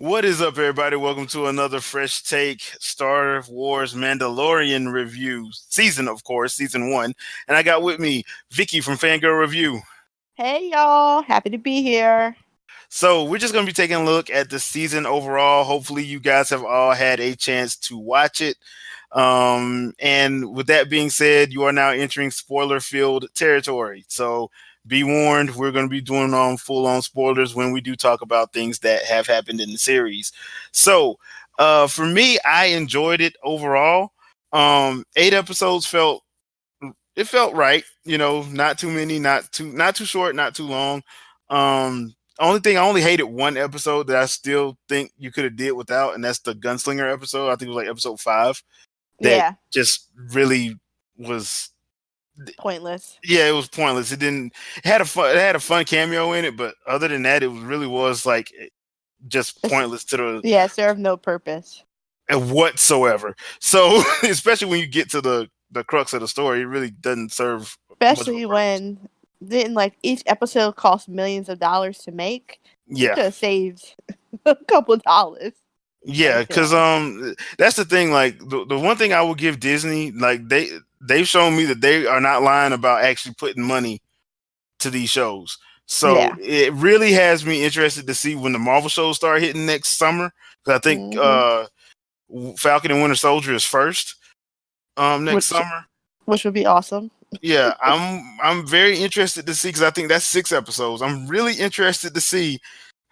What is up, everybody? Welcome to another fresh take Star Wars Mandalorian review season, of course, season 1. And I got with me Vicky from Fangirl Review. Hey y'all, happy to be here. So we're just going to be taking a look at the season overall. Hopefully, you guys have all had a chance to watch it. And with that being said, you are now entering spoiler-filled territory. So be warned, we're going to be doing full-on spoilers when we do talk about things that have happened in the series. So for me, I enjoyed it overall. 8 episodes felt right. Not too many, not too short, not too long. Only thing I only hated one episode that I still think you could have did without, and that's the gunslinger episode. I think it was like episode 5. That Yeah, just really was. pointless. Yeah, it was pointless. It had a fun cameo in it, but other than that, really was like just pointless to the Yeah, serve no purpose. whatsoever. So especially when you get to the crux of the story, it really doesn't serve much of a Especially purpose. when didn't like each episode cost millions of dollars to make. You Yeah. could have saved a couple dollars. Yeah, because that's the thing. Like the one thing I will give Disney, like they've shown me that they are not lying about actually putting money to these shows. So Yeah. it really has me interested to see when the Marvel shows start hitting next summer. Because I think Falcon and Winter Soldier is first next summer. Which would be awesome. Yeah, I'm very interested to see, because I think that's 6 episodes. I'm really interested to see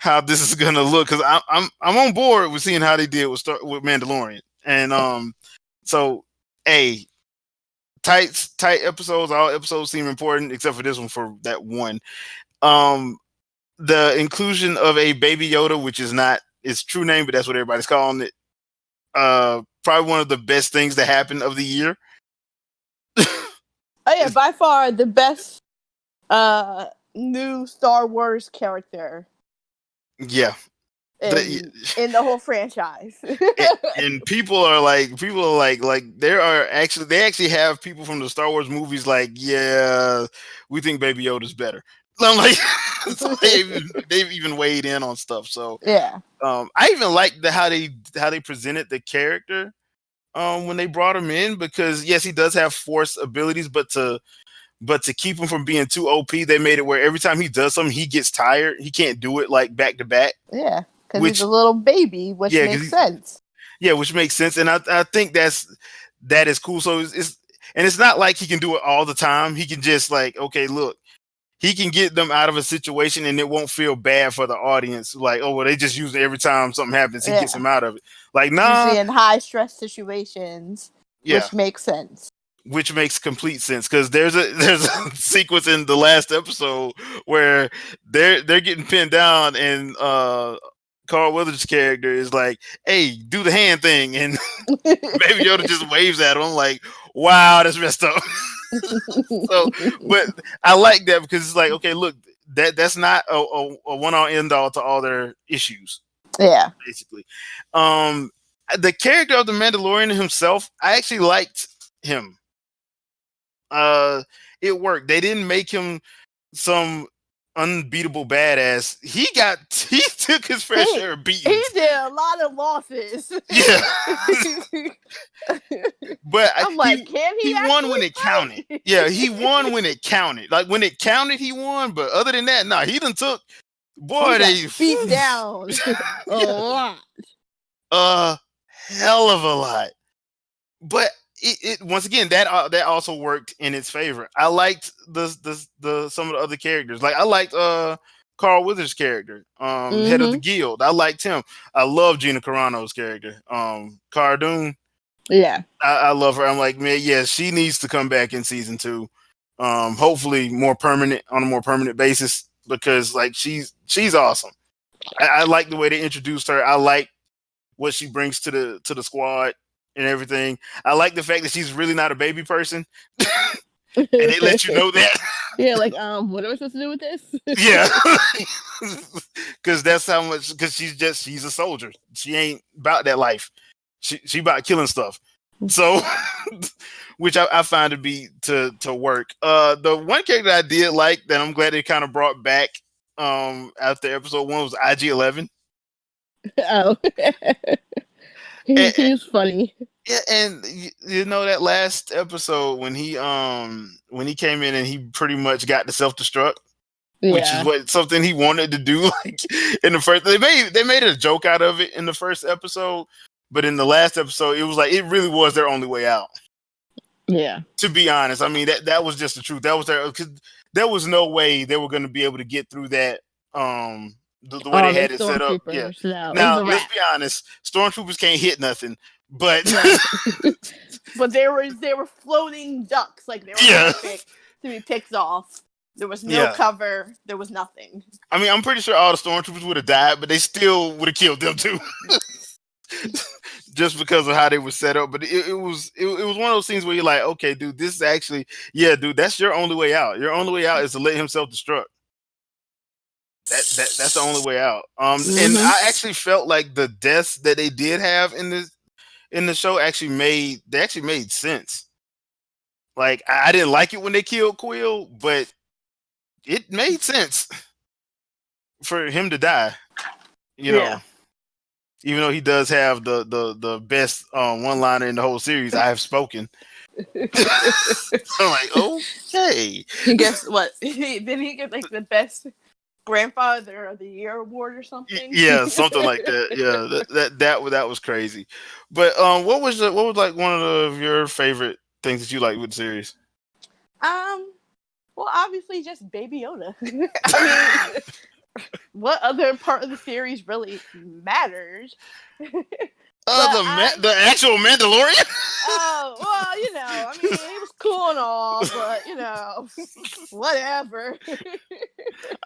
how this is gonna look, because I'm on board with seeing how they did with Mandalorian, and so tight episodes. All episodes seem important except for this one for that one. The inclusion of a Baby Yoda, which is not its true name, but that's what everybody's calling it. Probably one of the best things that happened of the year. Oh yeah, by far the best new Star Wars character. Yeah. In the whole franchise. and people are like they actually have people from the Star Wars movies like, yeah, we think Baby Yoda's better. I'm like, so they've even weighed in on stuff. So yeah, I even like how they presented the character when they brought him in, because yes, he does have Force abilities, but to keep him from being too OP, they made it where every time he does something, he gets tired. He can't do it like back to back. Yeah, because he's a little baby, which makes sense. Yeah, which makes sense, and I think that is cool. So it's not like he can do it all the time. He can just like, okay, look, he can get them out of a situation, and it won't feel bad for the audience. Like, oh well, they just use it every time something happens. He gets him out of it. Like, nah, usually in high stress situations, which makes sense. Which makes complete sense, because there's a sequence in the last episode where they're getting pinned down, and Carl Weathers' character is like, "Hey, do the hand thing," and Baby Yoda just waves at him. I'm like, wow, that's messed up. So, but I like that, because it's like, okay, look, that's not a one-all end-all to all their issues. Yeah, basically. The character of the Mandalorian himself, I actually liked him. It worked. They didn't make him some unbeatable badass. He took his fair share of beatings. He did a lot of losses. Yeah. But I'm like, can he won when it counted. Yeah, he won when it counted. Like, when it counted, he won. But other than that, nah, he done took. Boy, they beat down a lot. A hell of a lot. But it once again, that also worked in its favor. I liked the some of the other characters. Like, I liked Carl Weathers' character, head of the guild. I liked him. I love Gina Carano's character, Cara Dune. Yeah, I love her. I'm like, man, yeah, she needs to come back in season 2. Hopefully on a more permanent basis, because like she's awesome. I like the way they introduced her. I like what she brings to the squad and everything. I like the fact that she's really not a baby person. And they let you know that. Yeah, like, what am I supposed to do with this? Yeah. Because that's how much, because she's a soldier. She ain't about that life. She about killing stuff. So, which I find to work. The one character I did like that I'm glad they kind of brought back after episode 1 was IG-11. Oh, And, he's funny. yeah, and you know that last episode when he came in and he pretty much got the self destruct, which is Yeah. what something he wanted to do. Like in the first, they made a joke out of it in the first episode, but in the last episode, it was like it really was their only way out. Yeah. To be honest, I mean that was just the truth. That was because there was no way they were going to be able to get through that. The way All they the had it set up. Yeah. stormtroopers. No, it was Now a let's wrap. be honest, stormtroopers can't hit nothing, but No. But they were floating ducks, like they were yeah, perfect to be picked off. There was no yeah. cover. There was nothing. I mean, I'm pretty sure all the stormtroopers would have died, but they still would have killed them too. Just because of how they were set up. But it was one of those things where you're like, okay, dude, this is actually, yeah, dude, that's your only way out. Your only way out is to let him self destruct. That's the only way out. And Mm-hmm. I actually felt like the deaths that they did have in the show actually made sense. Like I didn't like it when they killed Quill, but it made sense for him to die. You know. Yeah. Even though he does have the best one liner in the whole series, I have spoken. I'm like, okay. Guess what? Didn't he get like the best grandfather of the year award or something? Yeah, something like that. Yeah, that was crazy. But what was like one of your favorite things that you like with the series? Well, obviously just Baby Yoda. I mean, what other part of the series really matters? The actual Mandalorian. Oh, well, I mean, he was cool and all, but whatever.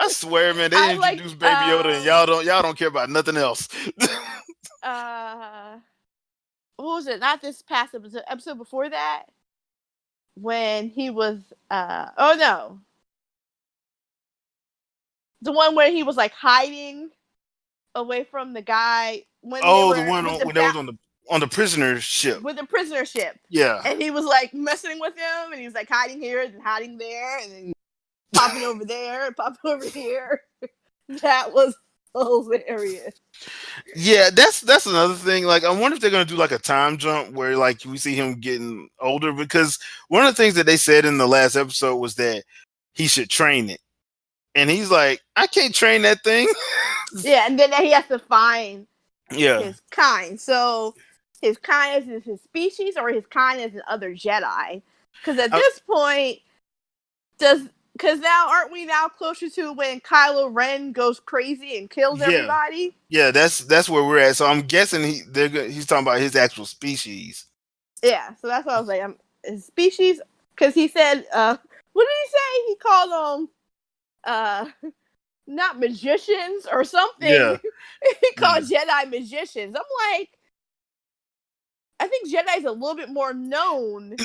I swear, man, they I introduced like, Baby Yoda, and y'all don't care about nothing else. What was it? Not this past episode before that, when he was, oh no, the one where he was like hiding away from the guy when the one when that was on the prisoner ship. With the prisoner ship. Yeah. And he was like messing with him, and he was like hiding here and hiding there, and then popping over there and popping over here. That was hilarious. Yeah, that's another thing. Like, I wonder if they're gonna do like a time jump where like we see him getting older, because one of the things that they said in the last episode was that he should train it, and he's like, I can't train that thing. Yeah, and then he has to find his kind. So his kind is his species, or his kind is an other Jedi. Because at this point, because now aren't we now closer to when Kylo Ren goes crazy and kills everybody? Yeah, that's where we're at. So I'm guessing he's talking about his actual species. Yeah, so that's what I was like. His species, because he said, what did he say? He called them, not magicians or something. Yeah. He called Jedi magicians. I'm like, I think Jedi's a little bit more known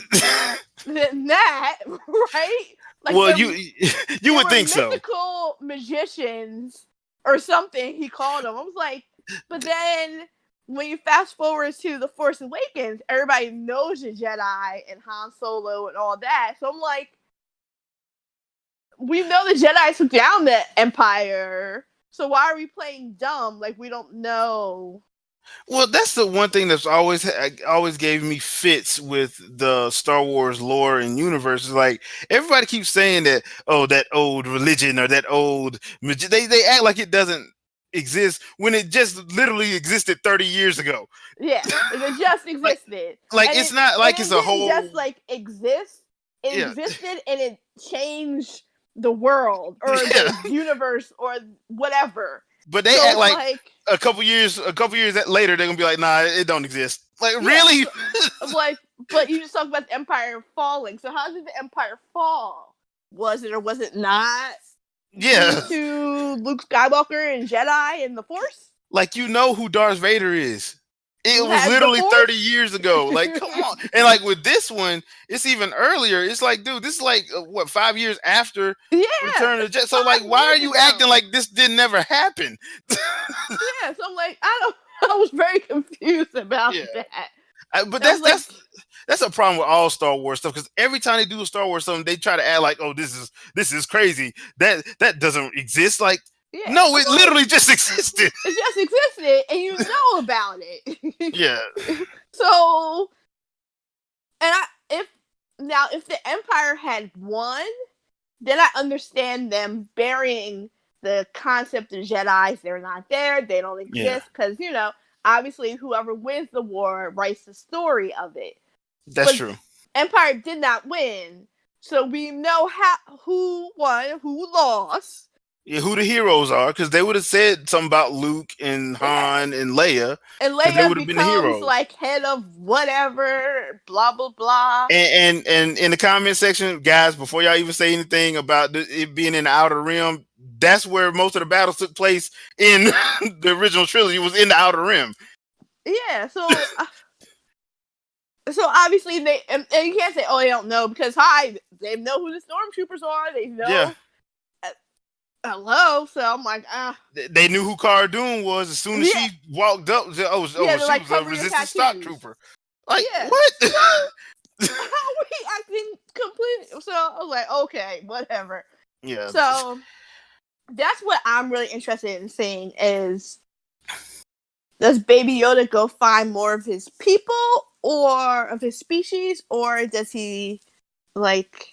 than that, right? Like, well, you would think so. Mythical magicians or something. He called them. I was like, but then when you fast forward to The Force Awakens, everybody knows the Jedi and Han Solo and all that. So I'm like, we know the Jedi took down the Empire, so why are we playing dumb like we don't know? Well, that's the one thing that's always gave me fits with the Star Wars lore and universe. Is like everybody keeps saying that, oh, that old religion or that old they act like it doesn't exist when it just literally existed 30 years ago. Yeah, it just existed. Like it's not like it's a whole just like exist. It existed and it changed the world or the universe or whatever. But they act like a couple years later they're gonna be like, nah, it don't exist. Like, really? Like, but you just talked about the Empire falling. So how did the Empire fall? Was it or was it not? Yeah. To Luke Skywalker and Jedi and the Force? Like, you know who Darth Vader is. It was literally 30 years ago. Like, come on. And like with this one, it's even earlier. It's like, dude, this is like, 5 years after Return of the Jedi. So like, why are you acting like this didn't never happen? Yeah, so I'm like, I was very confused about that. But that's a problem with all Star Wars stuff, because every time they do a Star Wars something, they try to add like, oh, this is crazy. That doesn't exist. Like, Yeah, No, it literally just existed. it just existed, and you know about it. Yeah. So, and if the Empire had won, then I understand them burying the concept of Jedi's. They're not there. They don't Yeah. exist because obviously whoever wins the war writes the story of it. That's But true. Empire did not win, so we know who won, who lost. Yeah, who the heroes are, because they would have said something about Luke and Han and Leia, And because they Leia would have been the becomes heroes. like head of whatever, blah blah blah. And in the comment section, guys, before y'all even say anything about it being in the Outer Rim, that's where most of the battles took place in the original trilogy. Was in the Outer Rim. Yeah, so obviously and you can't say, oh, they don't know, because they know who the stormtroopers are. They know. Yeah. Hello. So I'm like, They knew who Cara Dune was as soon as she walked up. She was a resistance stock trooper. Like, what? How are we acting completely? So I was like, okay, whatever. Yeah. So that's what I'm really interested in seeing is, does Baby Yoda go find more of his people or of his species, or does he like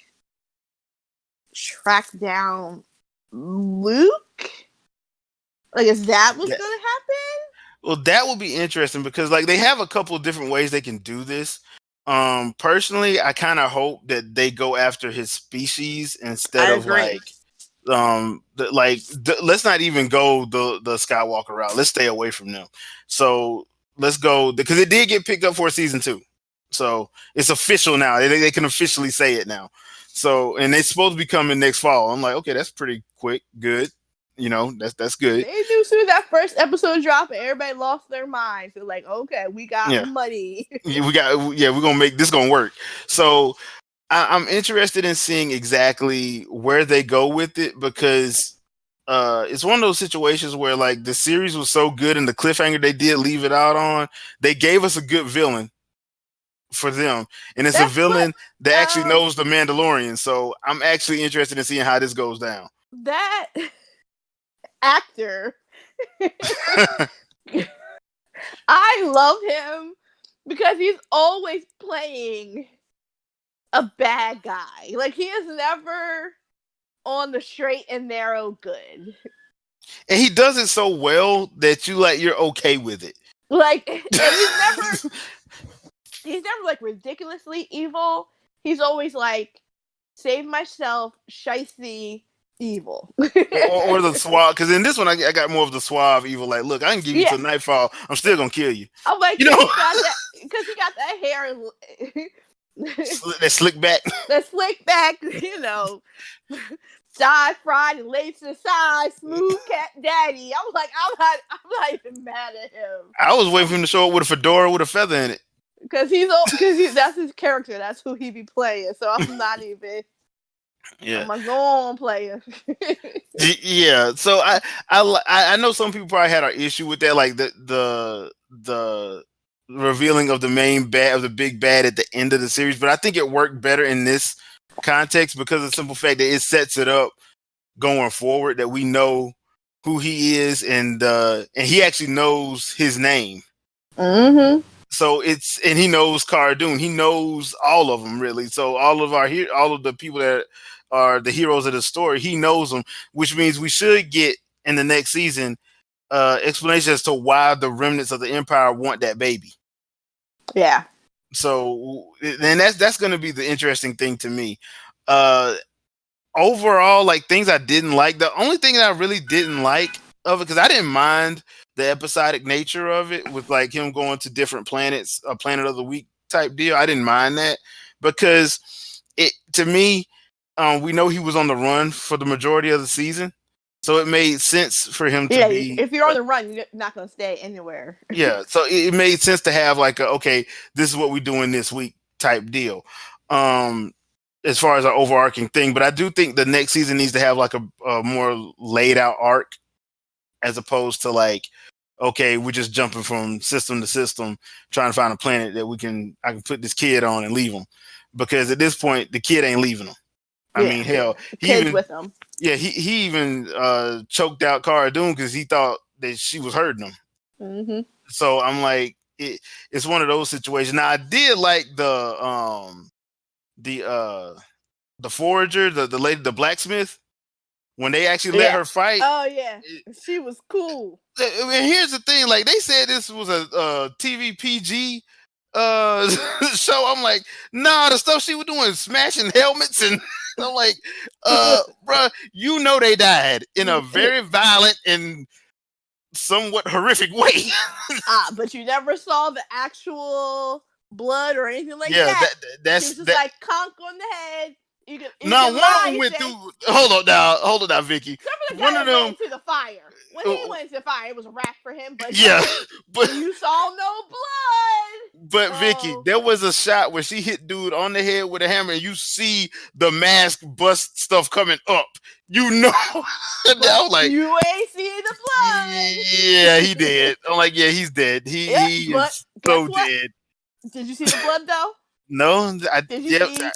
track down Luke? Like, is that what's gonna happen? Well, that would be interesting because like they have a couple of different ways they can do this. Personally, I kind of hope that they go after his species instead of like let's not even go the Skywalker route. Let's stay away from them. So let's go, because it did get picked up for season 2. So it's official now. They can officially say it now. So, and it's supposed to be coming next fall. I'm like, okay, that's pretty quick. Good. That's good. They do soon that first episode drop and everybody lost their minds. They're like, okay, we got money. we're gonna make this gonna work. So I'm interested in seeing exactly where they go with it, because it's one of those situations where like the series was so good and the cliffhanger they did leave it out on, they gave us a good villain for them, and it's a villain that actually knows the Mandalorian. So I'm actually interested in seeing how this goes down. That actor, I love him because he's always playing a bad guy. Like, he is never on the straight and narrow good, and he does it so well that you're okay with it. Like, and he's never like ridiculously evil. He's always like, save myself, shicey evil. or the suave, because in this one I got more of the suave evil. Like, look, I can give you till nightfall. I'm still gonna kill you. I'm like, because he got that hair, that slick back, side fried and laid to the side, smooth cat daddy. I'm like, I'm not even mad at him. I was waiting for him to show up with a fedora with a feather in it. Because that's his character. That's who he be playing. So I'm not even. Yeah, I'm like, go on, player. Yeah. So I know some people probably had an issue with that, like the revealing of the main bad, of the big bad at the end of the series, but I think it worked better in this context because of the simple fact that it sets it up going forward, that we know who he is, and he actually knows his name. Mm-hmm. So and he knows Cara Dune. He knows all of them, really. So all of the people that are the heroes of the story, he knows them, which means we should get in the next season explanation as to why the remnants of the Empire want that baby. Yeah. So then that's going to be the interesting thing to me. Overall, like, things I didn't like. The only thing that I really didn't like of it, because I didn't mind the episodic nature of it, with like him going to different planets, a planet of the week type deal. I didn't mind that, because to me, we know he was on the run for the majority of the season, so it made sense for him to be. If you're on the run, you're not going to stay anywhere. Yeah, so it made sense to have like okay, this is what we're doing this week type deal. As far as our overarching thing, but I do think the next season needs to have like a more laid out arc, as opposed to like, okay, we're just jumping from system to system trying to find a planet that I can put this kid on and leave him, because at this point the kid ain't leaving him. I mean, hell, the he kids even with him. yeah he even choked out Cara Dune because he thought that she was hurting him. Mm-hmm. So I'm like, it's one of those situations. Now I did like the uh the forager, the lady, the blacksmith, when they actually let her fight. Oh yeah, she was cool. And here's the thing, like they said this was a TV PG show. I'm like, nah, the stuff she was doing, smashing helmets, and I'm like, bruh, you know they died in a very violent and somewhat horrific way. But you never saw the actual blood or anything like Yeah, that. that's She was just that. like conk on the head. You can No, one of them went say, through. Hold on now, Vicky. except for the One guy of that went them, into the fire. When he went into the fire, it was a wrap for him. But yeah, but you saw no blood. But Vicky, there was a shot where she hit dude on the head with a hammer, and you see the mask bust stuff coming up. You know, I was like, you ain't seeing the blood. Yeah, he did. I'm like, yeah, he's dead. He is so dead. Did you see the blood though? No, Did you see?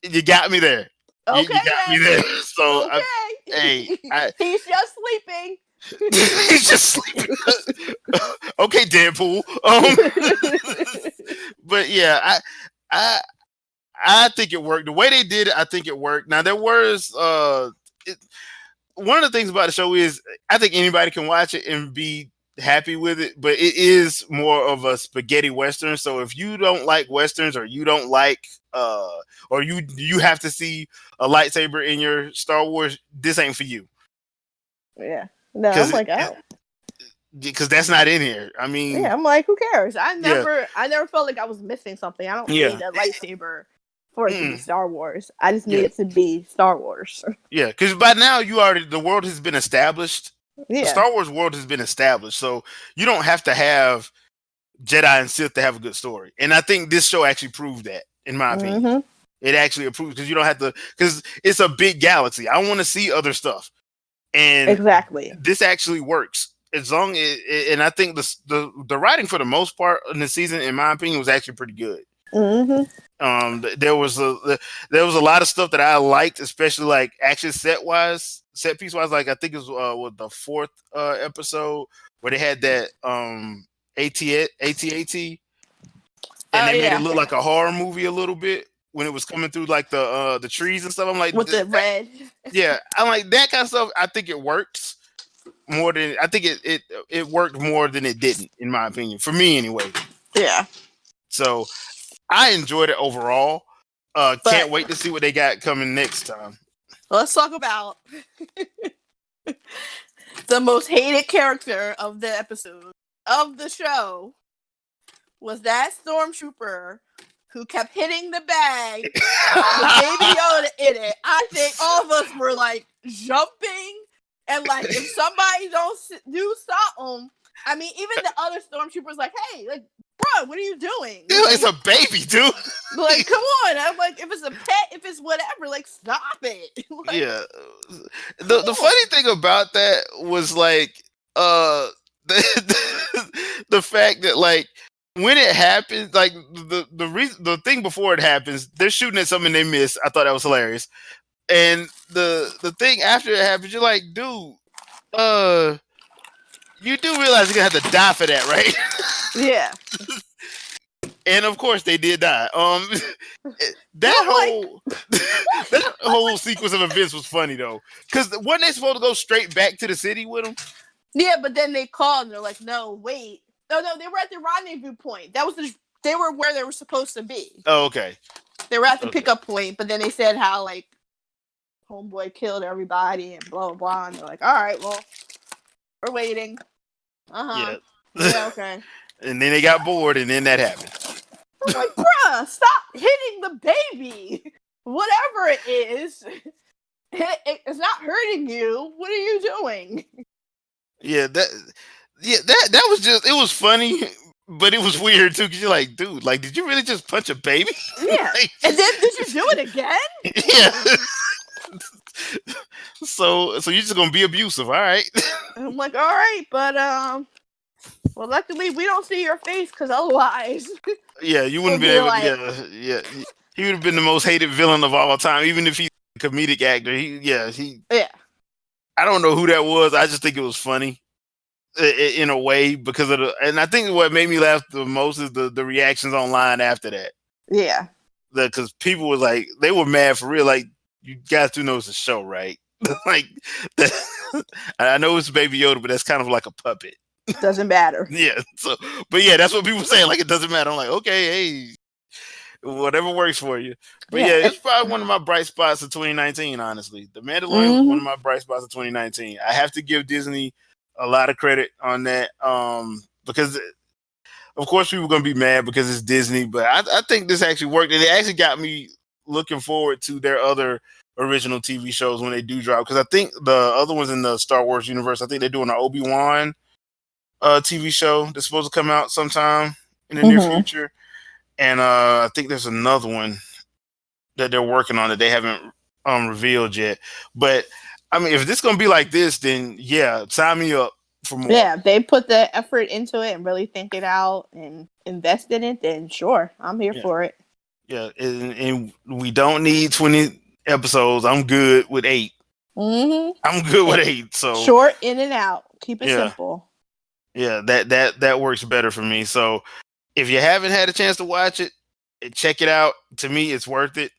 You got me there. Okay, you got me there. So, okay. He's just sleeping. He's just sleeping. Okay, Deadpool. But yeah, I think it worked. The way they did it, I think it worked. Now there was one of the things about the show is I think anybody can watch it and be happy with it, but it is more of a spaghetti western. So if you don't like westerns, or you don't like or you have to see a lightsaber in your Star Wars, this ain't for you. Yeah. No, I'm like, oh. Because that's not in here. I mean, yeah, I'm like, who cares? I never felt like I was missing something. I don't need a lightsaber for it to be Star Wars. I just need it to be Star Wars. Yeah, because by now the world has been established. Yeah. The Star Wars world has been established, so you don't have to have Jedi and Sith to have a good story. And I think this show actually proved that, in my opinion. Mm-hmm. It actually approved, because you don't have to, because it's a big galaxy. I want to see other stuff. And exactly, this actually works. As long as, and I think the writing for the most part in the season, in my opinion, was actually pretty good. Mm-hmm. There was a lot of stuff that I liked, especially like action set piece wise. Like I think it was with the fourth episode where they had that AT-AT, and they made it look like a horror movie a little bit when it was coming through like the trees and stuff. I'm like, with the red. Yeah, I'm like, that kind of stuff. I think it works more than I think it worked more than it didn't, in my opinion, for me anyway. Yeah. So I enjoyed it overall. Can't wait to see what they got coming next time. Let's talk about the most hated character of the episode of the show. Was that stormtrooper who kept hitting the bag with Baby Yoda in it. I think all of us were like jumping, and like if somebody don't stop them, I mean, even the other stormtroopers like, hey, like, bro, what are you doing? Dude, it's a baby, dude. Like, come on. I'm like, if it's a pet, if it's whatever, like, stop it. Like, yeah. The funny thing about that was like the fact that like when it happens, like the thing before it happens, they're shooting at something they miss. I thought that was hilarious. And the thing after it happens, you're like, dude, you do realize you're gonna have to die for that, right? Yeah. And of course they did die. That whole sequence of events was funny though, because weren't they supposed to go straight back to the city with them? Yeah, but then they called and they're like, no, wait. No, they were at the rendezvous point. They were where they were supposed to be. Oh, okay. They were at the pickup point, but then they said how like homeboy killed everybody and blah blah blah. And they're like, all right, well, we're waiting. Yeah. Yeah, okay. And then they got bored, and then that happened. I'm like, bruh, stop hitting the baby. Whatever it is, it's not hurting you. What are you doing? Yeah, that was just, it was funny, but it was weird too, because you're like, dude, like, did you really just punch a baby? Yeah. Like, and then did you do it again? Yeah. So you're just gonna be abusive, all right? I'm like, all right, but well, luckily we don't see your face, because otherwise, yeah, you wouldn't be able. Like, yeah. He would have been the most hated villain of all time, even if he's a comedic actor. Yeah. I don't know who that was. I just think it was funny in a way because of and I think what made me laugh the most is the reactions online after that. Yeah. Because people were like, they were mad for real. Like, you guys do know it's a show, right? Like, I know it's Baby Yoda, but that's kind of like a puppet. Doesn't matter. Yeah. So, but yeah, that's what people say. Like, it doesn't matter. I'm like, okay, hey, whatever works for you. But yeah, it's probably one of my bright spots of 2019. Honestly, The Mandalorian was one of my bright spots of 2019. I have to give Disney a lot of credit on that, because of course people are gonna be mad because it's Disney, but I think this actually worked, and it actually got me looking forward to their other original TV shows when they do drop. Because I think the other ones in the Star Wars universe, I think they're doing an Obi-Wan TV show that's supposed to come out sometime in the near future. And I think there's another one that they're working on that they haven't revealed yet. But I mean, if this is gonna be like this, then yeah, sign me up for more. Yeah, if they put the effort into it and really think it out and invest in it, then sure, I'm here for it. Yeah, and we don't need 20 episodes. I'm good with 8. I'm good with 8. So short, in and out. Keep it simple. Yeah, that works better for me. So if you haven't had a chance to watch it, check it out. To me, it's worth it.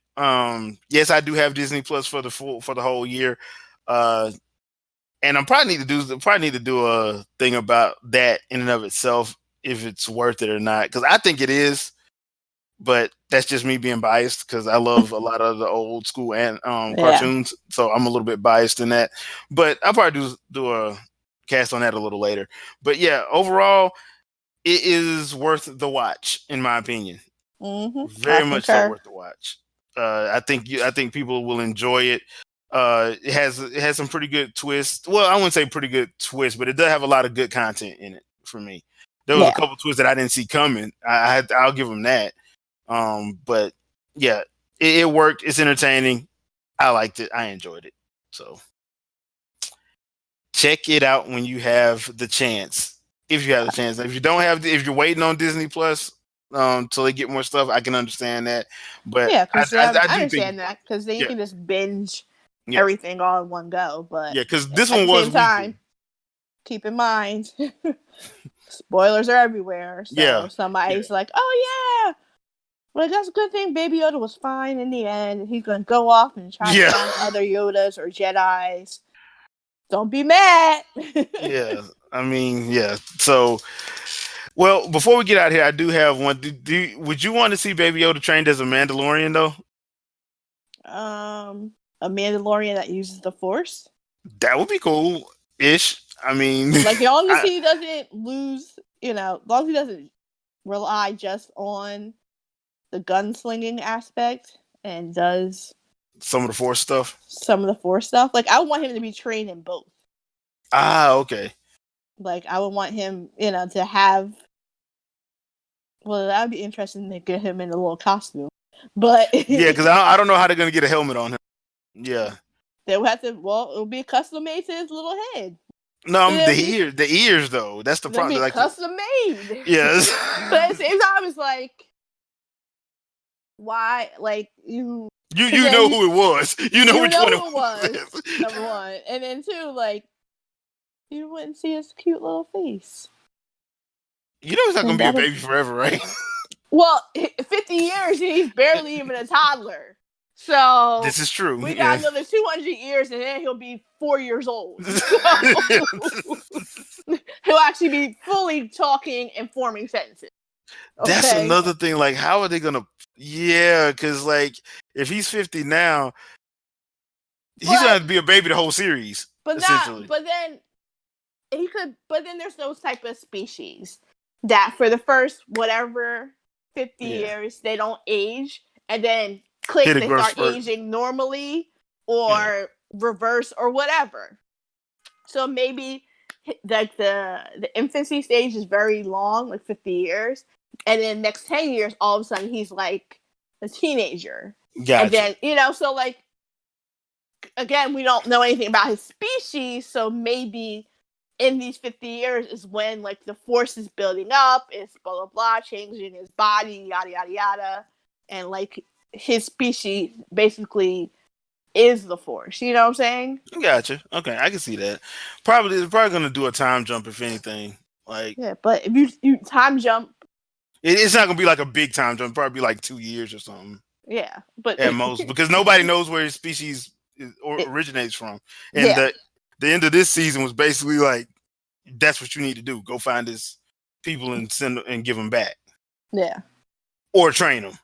Yes, I do have Disney Plus for the whole year. And I probably need to do a thing about that in and of itself, if it's worth it or not, because I think it is. But that's just me being biased because I love a lot of the old school and cartoons, so I'm a little bit biased in that. But I'll probably do a cast on that a little later. But yeah, overall, it is worth the watch in my opinion. Very much so worth the watch. I think people will enjoy it. It has some pretty good twists. Well, I wouldn't say pretty good twists, but it does have a lot of good content in it for me. There was a couple twists that I didn't see coming. I'll give them that. But yeah, it worked. It's entertaining. I liked it. I enjoyed it. So check it out when you have the chance. If you have the chance. If you don't have, if you're waiting on Disney Plus till they get more stuff, I can understand that. But yeah, because I understand that because then you can just binge everything all in one go. But yeah, because this one was time. Keep in mind, spoilers are everywhere. So somebody's like, "Oh yeah, well that's a good thing. Baby Yoda was fine in the end. He's gonna go off and try to find other Yodas or Jedis. Don't be mad." Yeah, I mean, yeah. So, well, before we get out here, I do have one. Would you want to see Baby Yoda trained as a Mandalorian though? A Mandalorian that uses the Force. That would be cool-ish. I mean, like as long as he doesn't lose, as long as he doesn't rely just on the gunslinging aspect and does some of the Force stuff. Like I would want him to be trained in both. Okay. Like I would want him, to have. Well, that would be interesting to get him in a little costume, but yeah, because I don't know how they're gonna get a helmet on him. Yeah, they would have to. Well, it would be custom made to his little head. No, the ears though. That's the problem. Like custom made. Yes. But at the same time, it's like, why? Like you know who it was. You know which one it was. Number one, and then two, like you wouldn't see his cute little face. You know he's not gonna be a baby forever, right? Well, 50 years and he's barely even a toddler. So this is true. We got another 200 years, and then he'll be 4 years old. So he'll actually be fully talking and forming sentences. Okay? That's another thing. Like, how are they gonna? Yeah, because like if he's 50 now, he's gonna be a baby the whole series. But then he could. But then there's those type of species that for the first 50 years they don't age, and then they start aging normally or reverse or whatever. So maybe like the infancy stage is very long, like 50 years, and then next 10 years all of a sudden he's like a teenager. Gotcha. And then so like again, we don't know anything about his species, so maybe in these 50 years is when like the Force is building up, it's blah blah blah, changing his body, yada yada yada, and like his species basically is the Force. You know what I'm saying? Gotcha. Okay, I can see that. They're probably gonna do a time jump if anything. Like, Yeah, but if you time jump, it's not gonna be like a big time jump. Probably like 2 years or something yeah, but at most, because nobody knows where his species it, originates from. And yeah, the end of this season was basically like, that's what you need to do. Go find his people and send and give them back, yeah, or train them.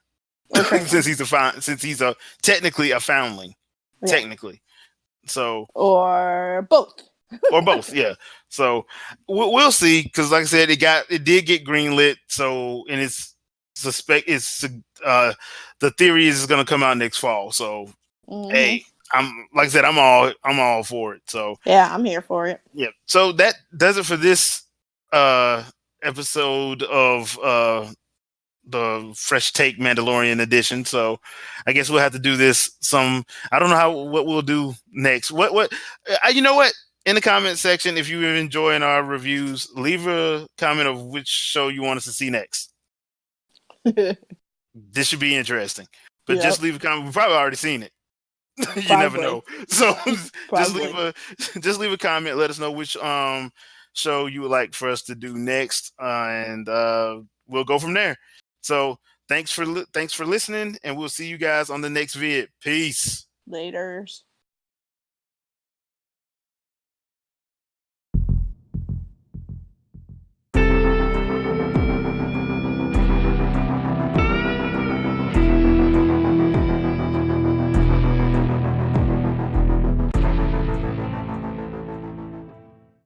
or train since him, since he's a technically a foundling, yeah, technically. So, or both. or both, yeah. So we'll see, because like I said, it did get greenlit. So, and uh the theory is going to come out next fall. So, hey, I'm like I said, I'm all for it. So Yeah, I'm here for it. yeah. So that does it for this episode of the Fresh Take Mandalorian edition. So I guess we'll have to do this I don't know what we'll do next. You know what? In the comment section, if you're enjoying our reviews, leave a comment of which show you want us to see next. This should be interesting. But just leave a comment. We've probably already seen it. You never know. So just leave a comment. Let us know which show you would like for us to do next, and we'll go from there. So thanks for listening, and we'll see you guys on the next vid. Peace. Laters.